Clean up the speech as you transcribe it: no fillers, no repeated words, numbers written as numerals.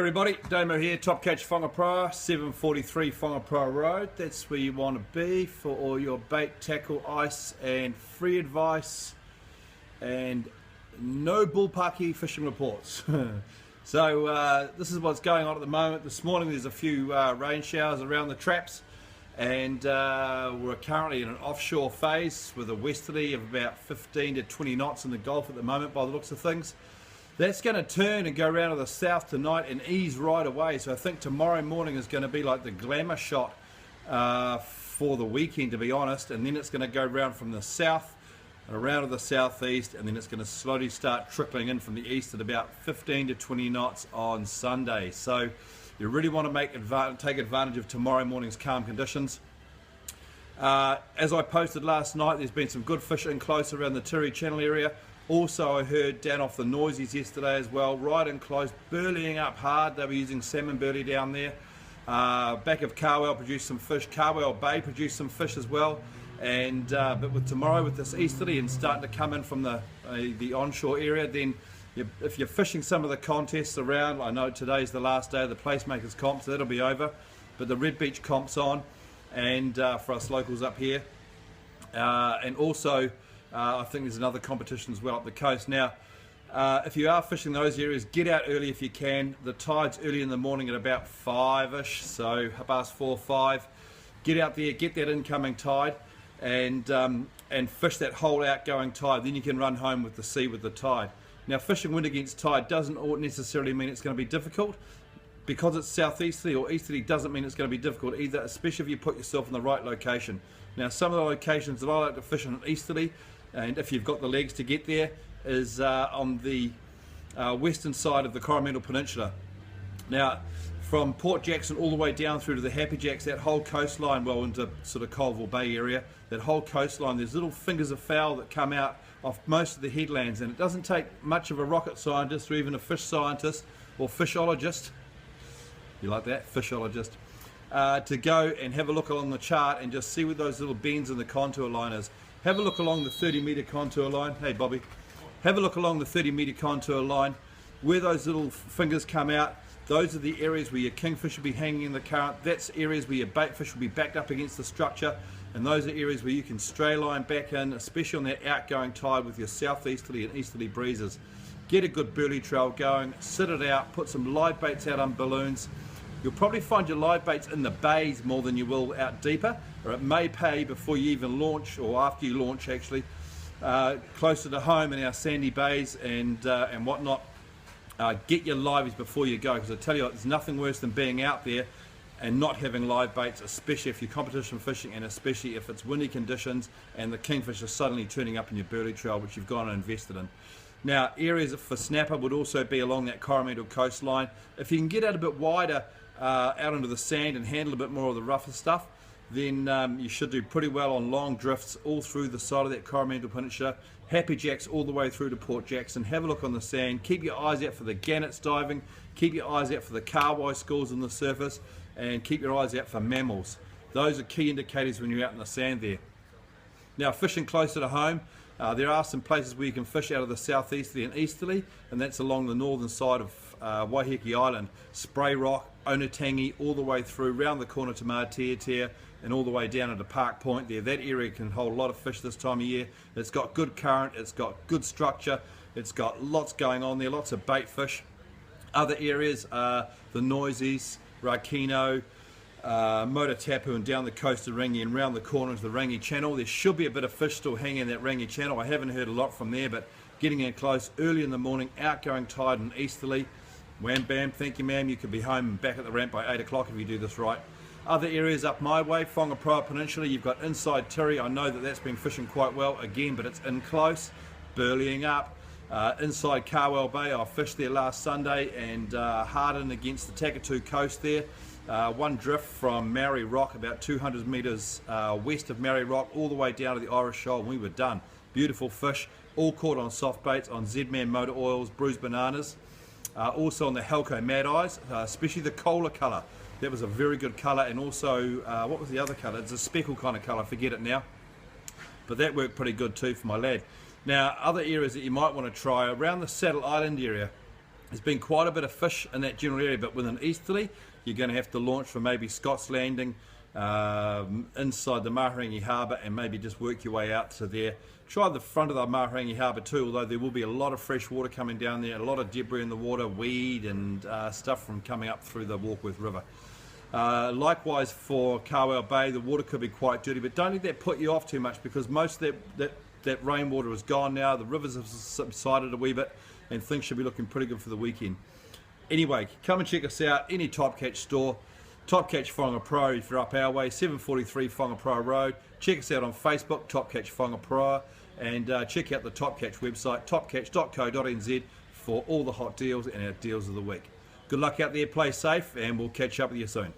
everybody, Damo here, Top Catch Whangaproa, 743 Whangaproa Road. That's where you want to be for all your bait, tackle, ice and free advice and no bullpucky fishing reports. So this is what's going on at the moment. This morning there's a few rain showers around the traps, and we're currently in an offshore phase with a westerly of about 15 to 20 knots in the Gulf at the moment by the looks of things. That's going to turn and go around to the south tonight and ease right away. So I think tomorrow morning is going to be like the glamour shot for the weekend, to be honest. And then it's going to go around from the south and around to the southeast, and then it's going to slowly start trickling in from the east at about 15 to 20 knots on Sunday. So you really want to take advantage of tomorrow morning's calm conditions. As I posted last night, there's been some good fishing close around the Tiri Channel area. Also, I heard down off the Noisies yesterday as well, right and close, burleying up hard. They were using salmon burley down there. Back of Carwell produced some fish. Carwell Bay produced some fish as well. And but with tomorrow, with this easterly and starting to come in from the onshore area, then if you're fishing some of the contests around, I know today's the last day of the Placemakers comp, so that'll be over. But the Red Beach comp's on, and for us locals up here, and also. I think there's another competition as well up the coast. Now, if you are fishing those areas, get out early if you can. The tide's early in the morning at about 5-ish, so past 4 or 5. Get out there, get that incoming tide, and fish that whole outgoing tide. Then you can run home with the sea with the tide. Now, fishing wind against tide doesn't necessarily mean it's going to be difficult. Because it's southeasterly or easterly doesn't mean it's going to be difficult either, especially if you put yourself in the right location. Now, some of the locations that I like to fish in easterly, and if you've got the legs to get there, is on the western side of the Coromandel Peninsula. Now, from Port Jackson all the way down through to the Happy Jacks, that whole coastline, well into sort of Colville Bay area, that whole coastline, there's little fingers of fowl that come out off most of the headlands, and it doesn't take much of a rocket scientist or even a fish scientist or fishologist, you like that, fishologist, to go and have a look along the chart and just see what those little bends in the contour line is. Have a look along the 30-metre contour line. Hey, Bobby. Have a look along the 30-metre contour line. Where those little fingers come out, those are the areas where your kingfish will be hanging in the current. That's areas where your baitfish will be backed up against the structure. And those are areas where you can stray line back in, especially on that outgoing tide with your southeasterly and easterly breezes. Get a good burley trail going, sit it out, put some live baits out on balloons. You'll probably find your live baits in the bays more than you will out deeper, or it may pay before you even launch, or after you launch actually, closer to home in our sandy bays and whatnot. Get your liveys before you go, because I tell you what, there's nothing worse than being out there and not having live baits, especially if you're competition fishing and especially if it's windy conditions and the kingfish are suddenly turning up in your burley trail, which you've gone and invested in. Now, areas for snapper would also be along that Coromandel coastline. If you can get out a bit wider, out into the sand and handle a bit more of the rougher stuff, then you should do pretty well on long drifts all through the side of that Coromandel Peninsula. Happy Jacks all the way through to Port Jackson. Have a look on the sand. Keep your eyes out for the gannets diving. Keep your eyes out for the carwai schools on the surface, and keep your eyes out for mammals. Those are key indicators when you're out in the sand there. Now, fishing closer to home, there are some places where you can fish out of the southeasterly and easterly, and that's along the northern side of Waiheke Island. Spray Rock, Onotangi, all the way through, round the corner to Mātea, and all the way down into Park Point there. That area can hold a lot of fish this time of year. It's got good current, it's got good structure, it's got lots going on there, lots of bait fish. Other areas are the Noisies, Rakino, Motatapu, and down the coast of Rangi and round the corner to the Rangi Channel. There should be a bit of fish still hanging in that Rangi Channel. I haven't heard a lot from there, but getting in close early in the morning, outgoing tide and easterly. Wham bam, thank you ma'am, you could be home and back at the ramp by 8 o'clock if you do this right. Other areas up my way, Whangaproa Peninsula, you've got inside Tiri. I know that that's been fishing quite well again, but it's in close, burleying up. Inside Carwell Bay, I fished there last Sunday and hardened against the Takatu coast there. One drift from Maori Rock, about 200 metres west of Maori Rock, all the way down to the Irish Shoal, and we were done. Beautiful fish, all caught on soft baits, on Z-Man motor oils, bruised bananas. Also on the Halco Mad Eyes, especially the cola colour. That was a very good colour, and also, what was the other colour? It's a speckle kind of colour, forget it now. But that worked pretty good too for my lad. Now, other areas that you might want to try, around the Saddle Island area, There's been quite a bit of fish in that general area, but with an easterly, you're going to have to launch from maybe Scott's Landing inside the Mahurangi Harbour and maybe just work your way out to there. Try the front of the Mahurangi Harbour too, although there will be a lot of fresh water coming down there, a lot of debris in the water, weed and stuff from coming up through the Warkworth River. Likewise for Carwell Bay, the water could be quite dirty, but don't let that put you off too much, because most of that rainwater is gone now. The rivers have subsided a wee bit and things should be looking pretty good for the weekend. Anyway, come and check us out, any Top Catch store, Top Catch Whanga Pro if you're up our way, 743 Whanga Pro Road. Check us out on Facebook, Top Catch Whanga Pro, and check out the Top Catch website, topcatch.co.nz, for all the hot deals and our deals of the week. Good luck out there, play safe, and we'll catch up with you soon.